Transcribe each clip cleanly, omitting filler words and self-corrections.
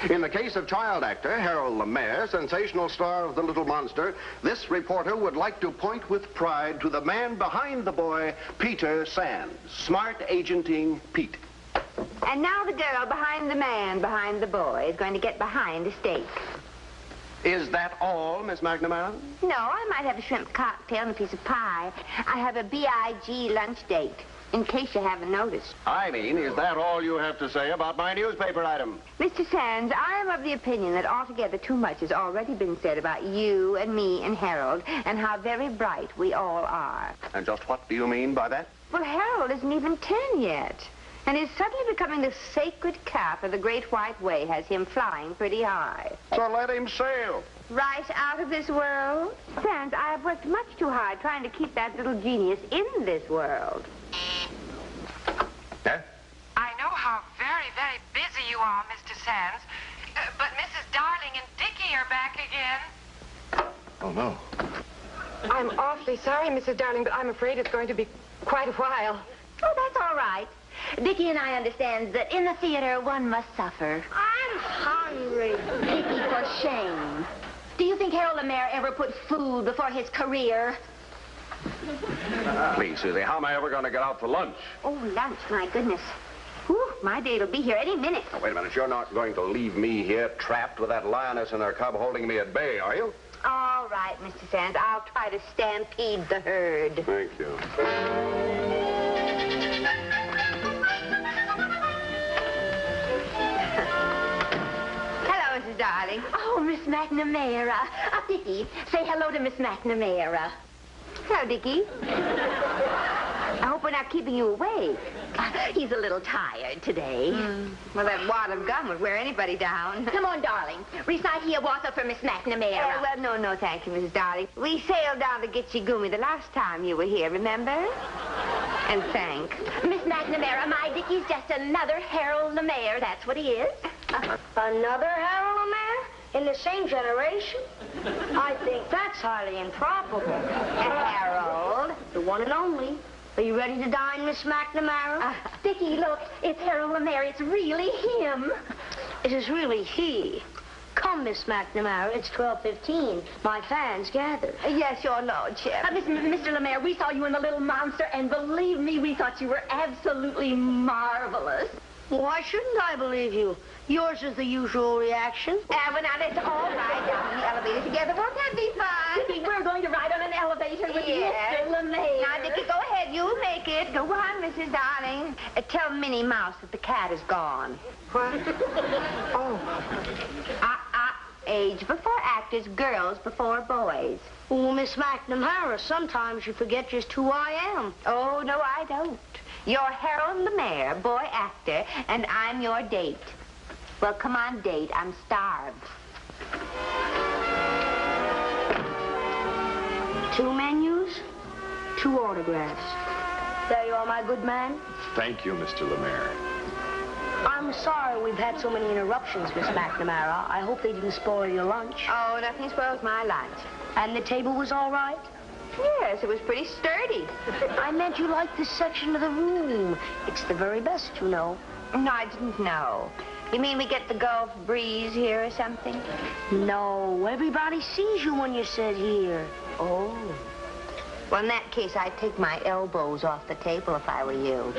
In the case of child actor Harold Lemaire, sensational star of The Little Monster, this reporter would like to point with pride to the man behind the boy, Peter Sands. Smart agenting Pete. And now the girl behind the man behind the boy is going to get behind a steak. Is that all, Miss McNamara? No, I might have a shrimp cocktail and a piece of pie. I have a B.I.G. lunch date, in case you haven't noticed. I mean, is that all you have to say about my newspaper item? Mr. Sands, I am of the opinion that altogether too much has already been said about you and me and Harold and how very bright we all are. And just what do you mean by that? Well, Harold isn't even 10 yet. And his suddenly becoming the sacred calf of the Great White Way has him flying pretty high. So let him sail. Right out of this world? Sands, I have worked much too hard trying to keep that little genius in this world. Eh? I know how very, very busy you are, Mr. Sands. But Mrs. Darling and Dickie are back again. Oh, no. I'm awfully sorry, Mrs. Darling, but I'm afraid it's going to be quite a while. Oh, that's all right. Dickie and I understand that in the theater one must suffer. I'm hungry. Dickie, for shame. Do you think Harold Lemaire ever put food before his career? Please, Susie, how am I ever going to get out for lunch? Oh, lunch, my goodness. Whew, my date'll be here any minute. Now, wait a minute. You're not going to leave me here trapped with that lioness and her cub holding me at bay, are you? All right, Mr. Sands. I'll try to stampede the herd. Thank you. Darling. Oh, Miss McNamara. Dickie, say hello to Miss McNamara. Hello, Dickie. I hope we're not keeping you awake. He's a little tired today. Well, that wad of gum would wear anybody down. Come on, darling. Recite Hiawatha for Miss McNamara. Well, no, thank you, Mrs. Darling. We sailed down to Gitche Gumee the last time you were here, remember? And thank. Miss McNamara, my Dickie's just another Harold Lemaire. That's what he is. Another Harold Lemaire? In the same generation? I think that's highly improbable. Harold. The one and only. Are you ready to dine, Miss McNamara? Dickie, look. It's Harold Lemaire. It's really him. It is really he. Come, Miss McNamara. It's 12:15. My fans gather. Yes, your lordship. Mr. Lemaire, we saw you in The Little Monster, and believe me, we thought you were absolutely marvelous. Why shouldn't I believe you? Yours is the usual reaction. Well, now, let's all ride down in the elevator together. Won't that be fun? Dickie, we're going to ride on an elevator with Mr. Lemaire. Now, Dickie, go ahead. You make it. Go on, Mrs. Darling. Tell Minnie Mouse that the cat is gone. What? Oh. Age before actors, girls before boys. Well, Miss McNamara, sometimes you forget just who I am. Oh, no, I don't. You're Harold Lemaire, boy actor, and I'm your date. Well, come on, date. I'm starved. 2 menus, 2 autographs. There you are, my good man. Thank you, Mr. Lemaire. I'm sorry we've had so many interruptions, Miss McNamara. I hope they didn't spoil your lunch. Oh, nothing spoils my lunch. And the table was all right? Yes, it was pretty sturdy. I meant you liked this section of the room. It's the very best, you know. No, I didn't know. You mean we get the Gulf breeze here or something? No, everybody sees you when you sit here. Oh. Well, in that case, I'd take my elbows off the table if I were you.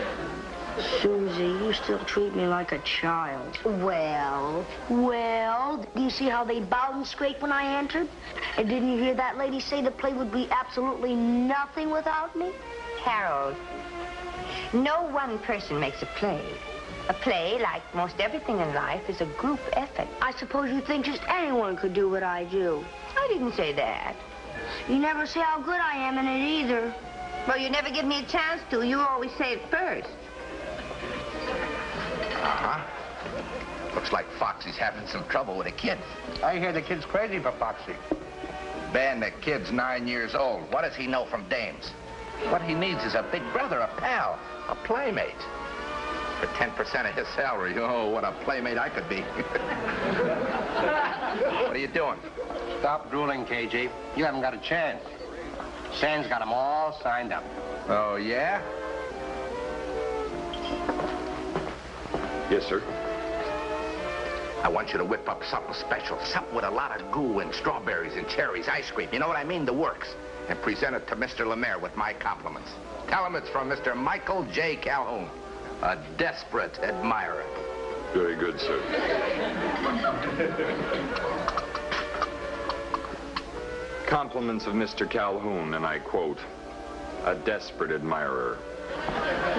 Susie, you still treat me like a child. Well, do you see how they bowed and scraped when I entered? And didn't you hear that lady say the play would be absolutely nothing without me? Harold, no one person makes a play. A play, like most everything in life, is a group effort. I suppose you think just anyone could do what I do. I didn't say that. You never say how good I am in it either. Well, you never give me a chance to. You always say it first. Uh-huh. Looks like Foxy's having some trouble with a kid. I hear the kid's crazy for Foxy. Ben, the kid's 9 years old. What does he know from dames? What he needs is a big brother, a pal, a playmate. For 10% of his salary, oh, what a playmate I could be. What are you doing? Stop drooling, KG. You haven't got a chance. Sands got them all signed up. Oh, yeah? Yes, sir. I want you to whip up something special, something with a lot of goo and strawberries and cherries, ice cream. You know what I mean? The works. And present it to Mr. Lemaire with my compliments. Tell him it's from Mr. Michael J. Calhoun, a desperate admirer. Very good, sir. Compliments of Mr. Calhoun, and I quote, a desperate admirer.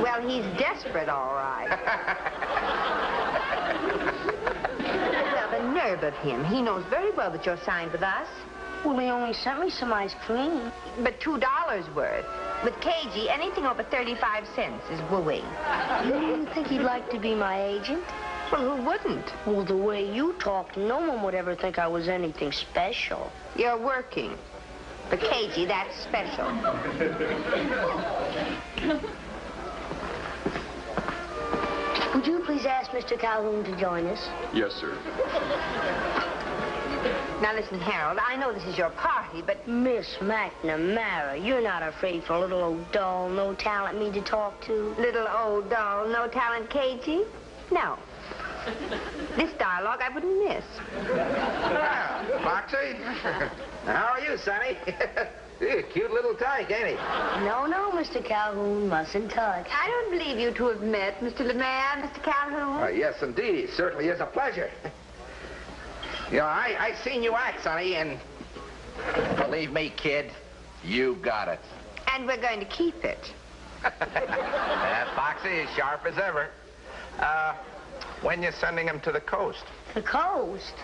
Well, he's desperate, all right. Well, the nerve of him. He knows very well that you're signed with us. Well, he only sent me some ice cream. But $2 worth. With KG, anything over 35 cents is wooing. You didn't think he'd like to be my agent? Well, who wouldn't? Well, the way you talk, no one would ever think I was anything special. You're working. But KG, that's special. Would you please ask Mr. Calhoun to join us? Yes, sir. Now, listen, Harold, I know this is your party, but... Miss McNamara, you're not afraid for a little old dull, no-talent me to talk to? Little old doll, no talent KG? No. This dialogue I wouldn't miss. Foxy? How are you, Sonny? Cute little tyke, ain't he? No, Mr. Calhoun, mustn't touch. I don't believe you two have met, Mr. Lemaire, Mr. Calhoun. Yes, indeed. It certainly is a pleasure. You know, I seen you act, Sonny, and believe me, kid, you got it. And we're going to keep it. That Foxy is sharp as ever. When you sending him to the coast? The coast?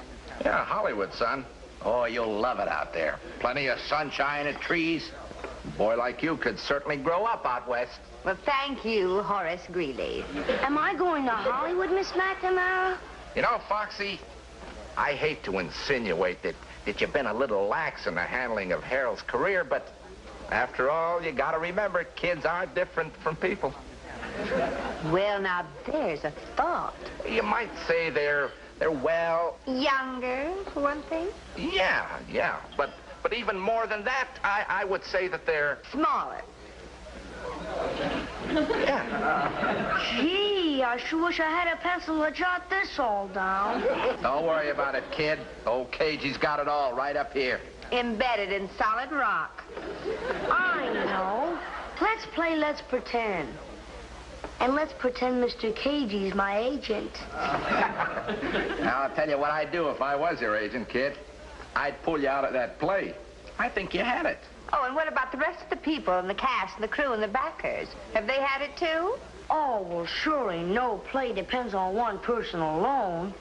Yeah, Hollywood, son. Oh, you'll love it out there. Plenty of sunshine and trees. A boy like you could certainly grow up out west. Well, thank you, Horace Greeley. Am I going to Hollywood, Miss McNamara? You know, Foxy, I hate to insinuate that you've been a little lax in the handling of Harold's career, but after all, you gotta remember, kids are different from people. Well, now, there's a thought. You might say they're well... Younger, for one thing? Yeah. But even more than that, I would say that they're... Smaller. Yeah. Gee, I sure wish I had a pencil to jot this all down. Don't worry about it, kid. Old KG's got it all right up here. Embedded in solid rock. I know. Let's play Let's Pretend. And let's pretend Mr. KG's my agent. Now, I'll tell you what I'd do if I was your agent, kid. I'd pull you out of that play. I think you had it. Oh, and what about the rest of the people and the cast and the crew and the backers? Have they had it too? Oh, well, surely no play depends on one person alone.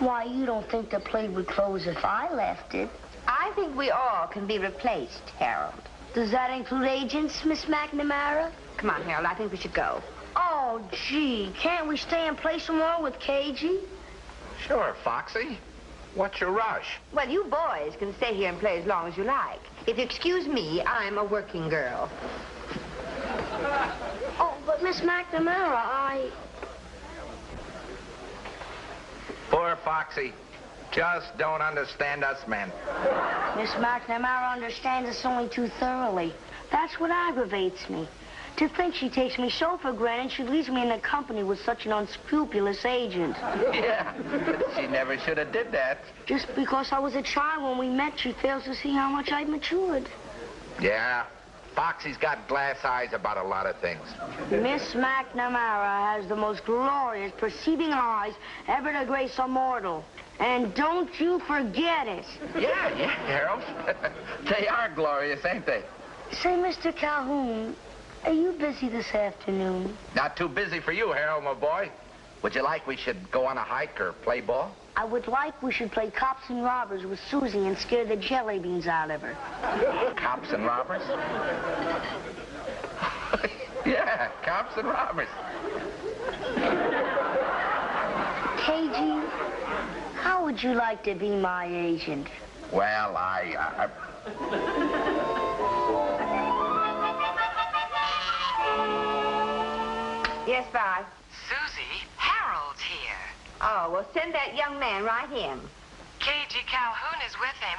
Why, you don't think the play would close if I left it? I think we all can be replaced, Harold. Does that include agents, Miss McNamara? Come on, Harold, I think we should go. Oh, gee, can't we stay and play some more with KG? Sure, Foxy. What's your rush? Well, you boys can stay here and play as long as you like. If you excuse me, I'm a working girl. Oh, but Miss McNamara, Poor Foxy. Just don't understand us men. Miss McNamara understands us only too thoroughly. That's what aggravates me. To think she takes me so for granted she leaves me in the company with such an unscrupulous agent. Yeah, but she never should have did that. Just because I was a child when we met, she fails to see how much I've matured. Yeah, Foxy's got glass eyes about a lot of things. Miss McNamara has the most glorious perceiving eyes ever to grace a mortal. And don't you forget it. Yeah, Harold. They are glorious, ain't they? Say, Mr. Calhoun, are you busy this afternoon? Not too busy for you, Harold, my boy. Would you like we should go on a hike or play ball? I would like we should play cops and robbers with Susie and scare the jelly beans out of her. Cops and robbers? Yeah, cops and robbers. KG, how would you like to be my agent? Well, Yes, Bob? Susie, Harold's here. Oh, well, send that young man right in. KG Calhoun is with him.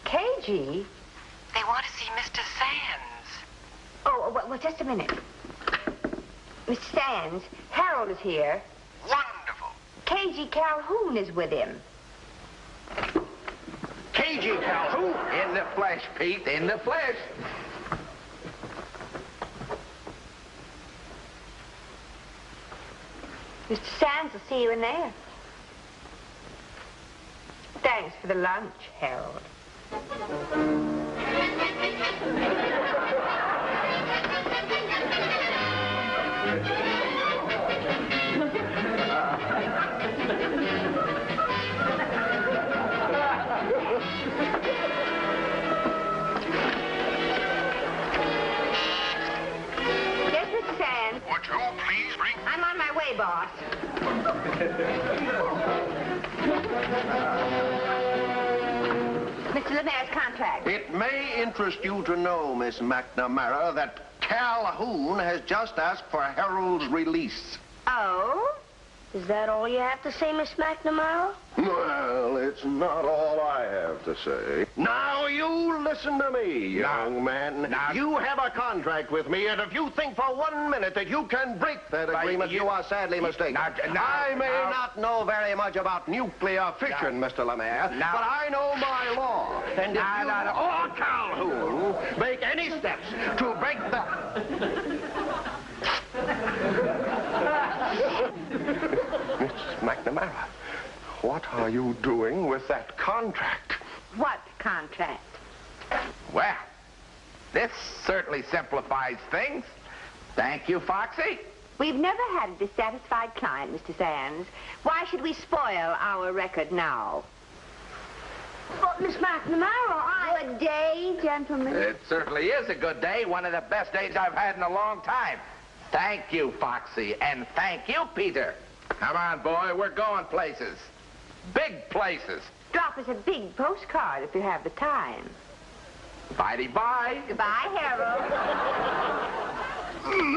KG? They want to see Mr. Sands. Oh, well, just a minute. Mr. Sands, Harold is here. Wonderful. KG Calhoun is with him. KG Calhoun? In the flesh, Pete, in the flesh. Mr. Sands will see you in there. Thanks for the lunch, Harold. Yes, Mr. Sands. Would you please bring... I'm on my way, boss. Mr. Lemaire's contract. It may interest you to know, Miss McNamara, that Calhoun has just asked for Harold's release. Oh? Is that all you have to say, Miss McNamara? Well, it's not all I have to say. Now, you listen to me, young man. Now, you have a contract with me, and if you think for 1 minute that you can break that agreement, you are sadly mistaken. I may not know very much about nuclear fission, Mr. Lemaire, but I know my law. And if you or Calhoun make any steps to break Miss McNamara, what are you doing with that contract? What contract? Well, this certainly simplifies things. Thank you, Foxy. We've never had a dissatisfied client, Mr. Sands. Why should we spoil our record now? But, Miss McNamara, Good day, gentlemen. It certainly is a good day, one of the best days I've had in a long time. Thank you, Foxy, and thank you, Peter. Come on, boy, we're going places. Big places. Drop us a big postcard if you have the time. Bye-de-bye. Goodbye, Harold.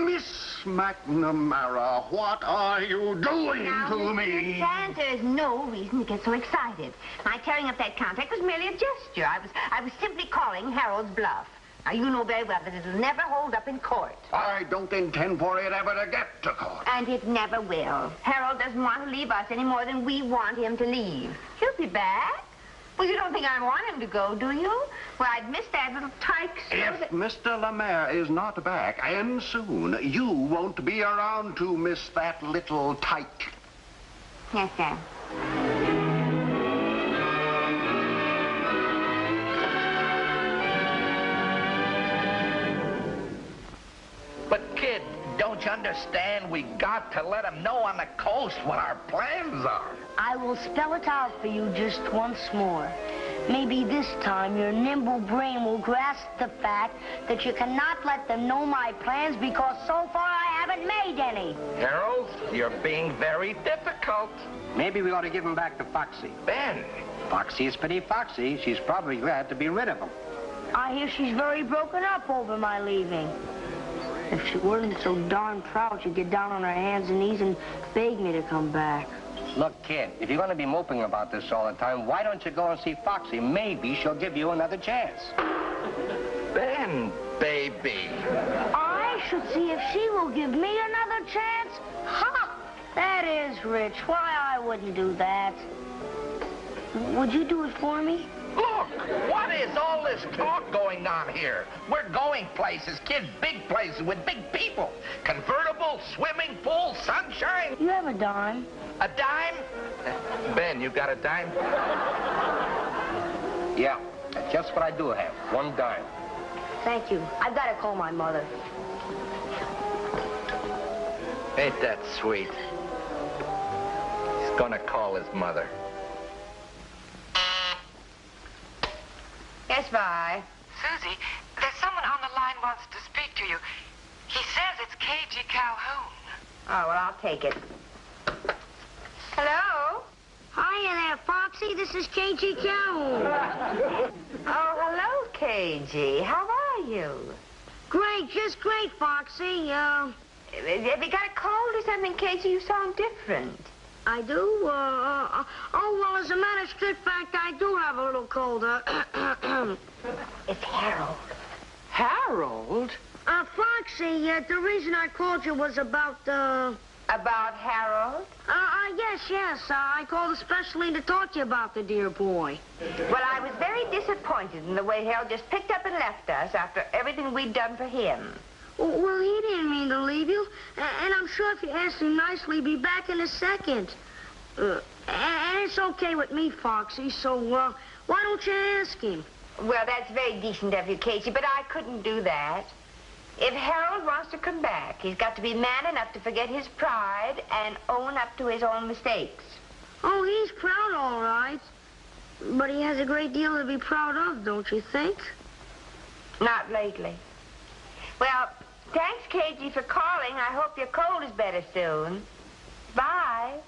Miss McNamara, what are you doing to Mr. me? Sands, there is no reason to get so excited. My tearing up that contract was merely a gesture. I was simply calling Harold's bluff. Now, you know very well that it'll never hold up in court. I don't intend for it ever to get to court. And it never will. Harold doesn't want to leave us any more than we want him to leave. He'll be back. Well, you don't think I want him to go, do you? Well, I'd miss that little tyke. If Mr. Lemaire is not back, and soon, you won't be around to miss that little tyke. Yes, sir. But, kid, don't you understand? We got to let them know on the coast what our plans are. I will spell it out for you just once more. Maybe this time your nimble brain will grasp the fact that you cannot let them know my plans because so far I haven't made any. Harold, you're being very difficult. Maybe we ought to give him back to Foxy. Ben. Foxy is pretty foxy. She's probably glad to be rid of him. I hear she's very broken up over my leaving. If she weren't so darn proud, she'd get down on her hands and knees and beg me to come back. Look, kid, if you're going to be moping about this all the time, why don't you go and see Foxy? Maybe she'll give you another chance. Ben, baby. I should see if she will give me another chance. Ha! That is rich. Why, I wouldn't do that. Would you do it for me? Look, what is all this talk going on here? We're going places, kid, big places with big people. Convertible, swimming pool, sunshine. You have a dime. A dime? Ben, you got a dime? Yeah, that's just what I do have. 1 dime. Thank you. I've got to call my mother. Ain't that sweet? He's gonna call his mother. Yes, Vi. Susie, there's someone on the line wants to speak to you. He says it's KG Calhoun. Oh, well, I'll take it. Hello? Hiya there, Foxy. This is KG Calhoun. Oh, hello, KG. How are you? Great, just great, Foxy. Have you got a cold or something, KG? You sound different. I do? Oh, well, as a matter of strict fact, I do have a little cold. It's Harold. Harold? Foxy, the reason I called you was about, About Harold? Yes. I called especially to talk to you about the dear boy. Well, I was very disappointed in the way Harold just picked up and left us after everything we'd done for him. Well, he didn't mean to leave you. And I'm sure if you asked him nicely, he'd be back in a second. And it's okay with me, Foxy, so, why don't you ask him? Well, that's very decent of you, Casey, but I couldn't do that. If Harold wants to come back, he's got to be man enough to forget his pride and own up to his own mistakes. Oh, he's proud, all right. But he has a great deal to be proud of, don't you think? Not lately. Well, thanks, Casey, for calling. I hope your cold is better soon. Bye.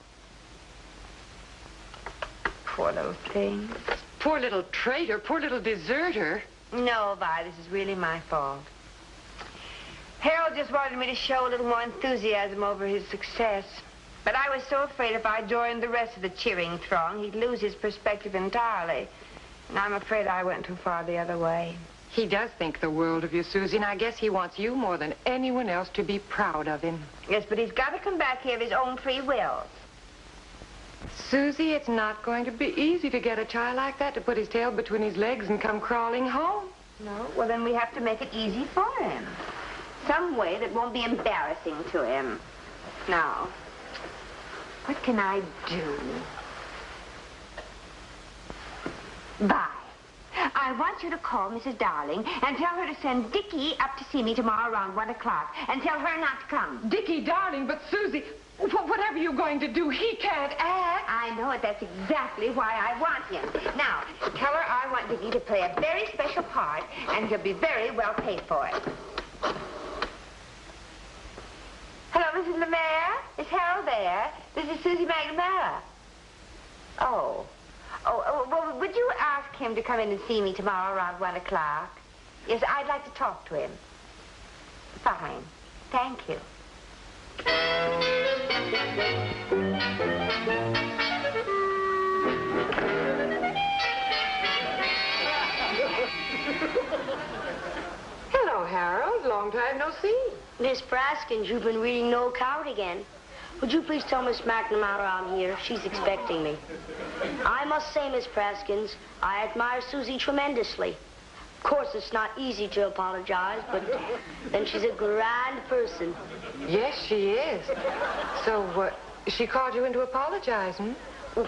Poor little thing. Poor little traitor, poor little deserter. No, Vi, this is really my fault. Harold just wanted me to show a little more enthusiasm over his success. But I was so afraid if I joined the rest of the cheering throng, he'd lose his perspective entirely. And I'm afraid I went too far the other way. He does think the world of you, Susie, and I guess he wants you more than anyone else to be proud of him. Yes, but he's got to come back here of his own free will. Susie, it's not going to be easy to get a child like that to put his tail between his legs and come crawling home. No? Well, then we have to make it easy for him. Some way that won't be embarrassing to him. Now, what can I do? Bye. I want you to call Mrs. Darling and tell her to send Dickie up to see me tomorrow around 1 o'clock and tell her not to come. Dickie, darling, but Susie, whatever you're going to do, he can't act. I know it. That's exactly why I want him. Now, tell her I want Dickie to play a very special part, and he'll be very well paid for it. Hello, Mrs. Lemaire? Is Harold there? This is Susie McNamara. Oh, well, would you ask him to come in and see me tomorrow around 1 o'clock? Yes, I'd like to talk to him. Fine. Thank you. Hello, Harold. Long time no see. Miss Praskins, you've been reading No Count again. Would you please tell Miss McNamara I'm here? She's expecting me. I must say, Miss Praskins, I admire Susie tremendously. Of course, it's not easy to apologize, but then she's a grand person. Yes, she is. So, she called you in to apologize, hmm?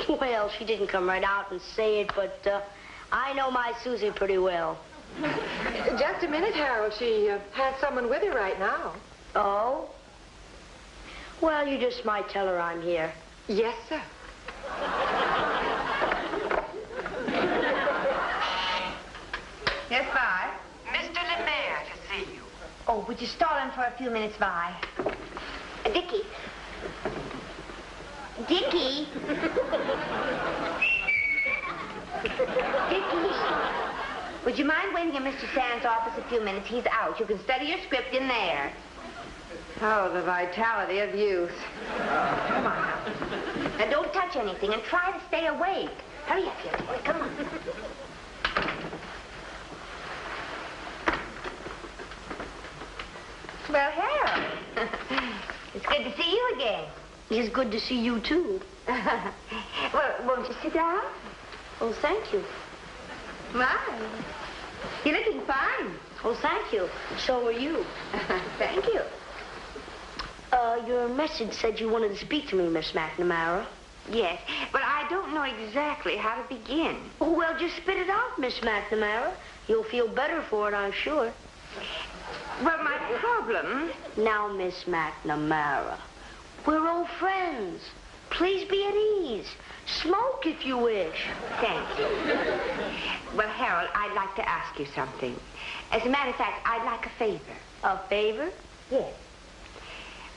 Well, she didn't come right out and say it, but I know my Susie pretty well. Just a minute, Harold. She has someone with her right now. Oh? Well, you just might tell her I'm here. Yes, sir. Yes, Vi? Mr. Lemaire to see you. Oh, would you stall in for a few minutes, Vi? Dickie. Dickie. Dickie. Would you mind waiting in Mr. Sands' office a few minutes? He's out. You can study your script in there. Oh, the vitality of youth. Come on now. Now, don't touch anything and try to stay awake. Hurry up, here, boy. Come on. Well, Harold. It's good to see you again. It's good to see you, too. Well, won't you sit down? Oh, thank you. My. You're looking fine. Oh, thank you. So are you. Thank you. Your message said you wanted to speak to me, Miss McNamara. Yes, but I don't know exactly how to begin. Oh, well, just spit it out, Miss McNamara. You'll feel better for it, I'm sure. Well, my problem... Now, Miss McNamara, we're old friends. Please be at ease. Smoke if you wish. Thank you. Well, Harold, I'd like to ask you something. As a matter of fact, I'd like a favor. A favor? Yes.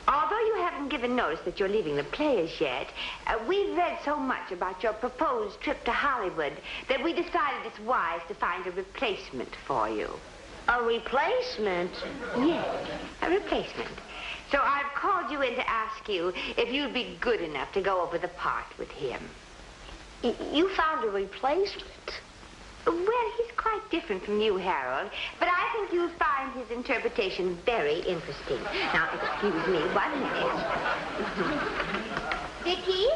Although you haven't given notice that you're leaving the Players yet, we've read so much about your proposed trip to Hollywood that we decided it's wise to find a replacement for you. A replacement? Yes, a replacement. So I've called you in to ask you if you'd be good enough to go over the part with him. You found a replacement? Well, he's quite different from you, Harold, but I think you'll find his interpretation very interesting. Now, excuse me 1 minute. Dickie?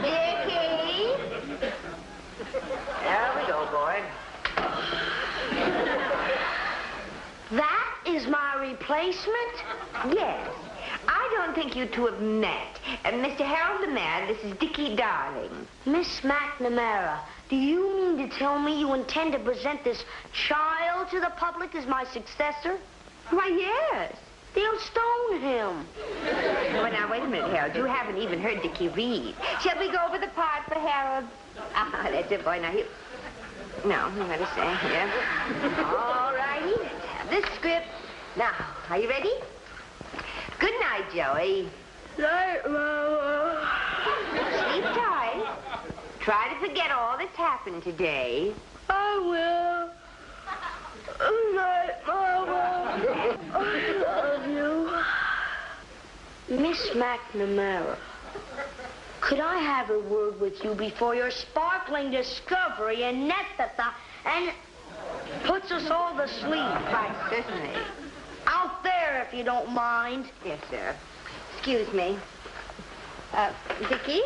Dickie? There we go, boy. That is my replacement? Yes. I don't think you two have met. Mr. Harold Lemaire, this is Dickie Darling. Miss McNamara, do you mean to tell me you intend to present this child to the public as my successor? Why, yes. They'll stone him. Well, now, wait a minute, Harold. You haven't even heard Dickie read. Shall we go over the part for Harold? Ah, that's it, boy. Now, here... No, I'm going to say here. All righty. Let's have this script. Now, are you ready? Good night, Joey. Night, Mama. Sleep tight. Try to forget all that's happened today. I will. Good night, Mama. I love you. Miss McNamara, could I have a word with you before your sparkling discovery in Nethatha and puts us all to sleep? Quite certainly. Out there, if you don't mind. Yes, sir. Excuse me. Dickie?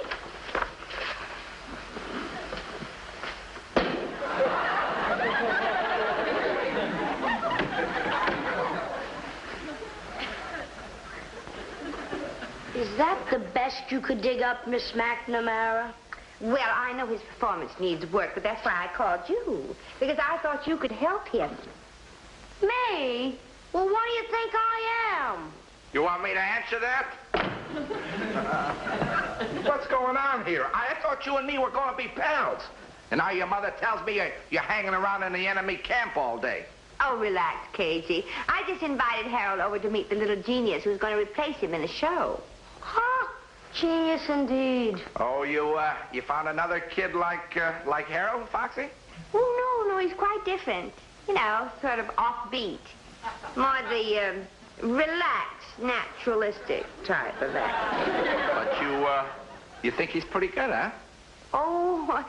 Is that the best you could dig up, Miss McNamara? Well, I know his performance needs work, but that's why I called you. Because I thought you could help him. Me? Well, what do you think I am? You want me to answer that? What's going on here? I thought you and me were going to be pals. And now your mother tells me you're hanging around in the enemy camp all day. Oh, relax, Casey. I just invited Harold over to meet the little genius who's going to replace him in the show. Huh? Genius indeed. Oh, you found another kid like Harold, Foxy? Oh, no, he's quite different. You know, sort of offbeat. More the relaxed, naturalistic type of actor. But you think he's pretty good, huh? Oh,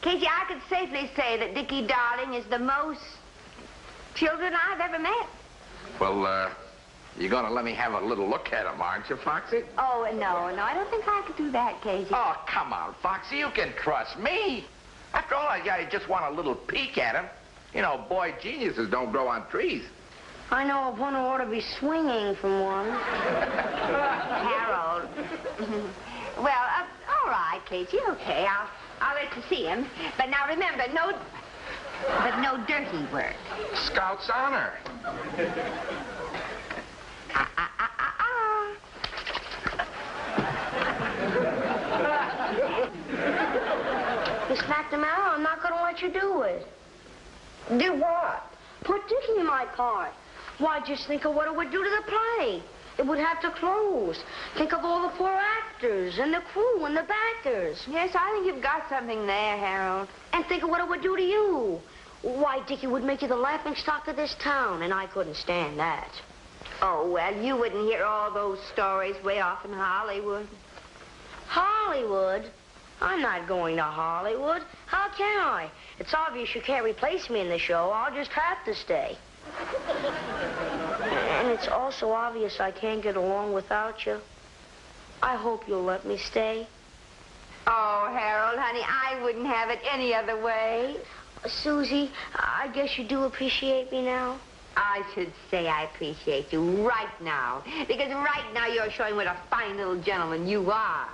Casey, I could safely say that Dickie Darling is the most children I've ever met. Well, you're going to let me have a little look at him, aren't you, Foxy? Oh, no, I don't think I could do that, Casey. Oh, come on, Foxy, you can trust me. After all, I just want a little peek at him. You know, boy geniuses don't grow on trees. I know of one who ought to be swinging from one. Harold. Well, all right, Casey, okay. I'll let you see him. But now remember, no dirty work. Scout's honor. Miss McNamara, I'm not going to let you do it. Do what? Put Dickie in my part. Why, just think of what it would do to the play. It would have to close. Think of all the poor actors and the crew and the backers. Yes, I think you've got something there, Harold. And think of what it would do to you. Why, Dickie would make you the laughingstock of this town, and I couldn't stand that. Oh, well, you wouldn't hear all those stories way off in Hollywood. Hollywood? I'm not going to Hollywood. How can I? It's obvious you can't replace me in the show. I'll just have to stay. And it's also obvious I can't get along without you. I hope you'll let me stay. Oh, Harold, honey, I wouldn't have it any other way. Susie, I guess you do appreciate me now? I should say I appreciate you right now. Because right now you're showing what a fine little gentleman you are.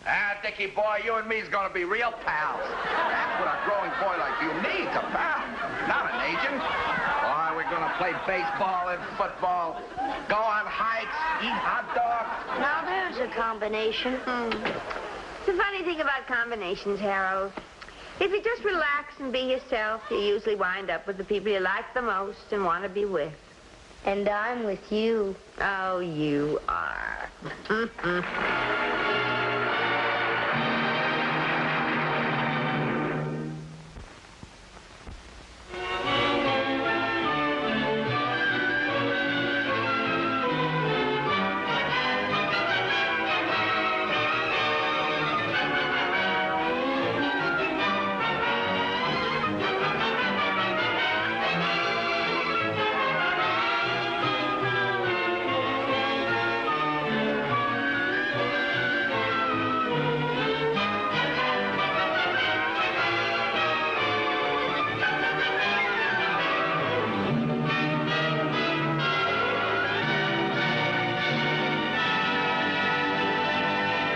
Ah, Dickie boy, you and me's gonna be real pals. That's what a growing boy like you needs, a pal, not an agent. Why, we're gonna play baseball and football, go on hikes, eat hot dogs. Now there's a combination. The funny thing about combinations, Harold, if you just relax and be yourself, you usually wind up with the people you like the most and want to be with. And I'm with you. Oh, you are.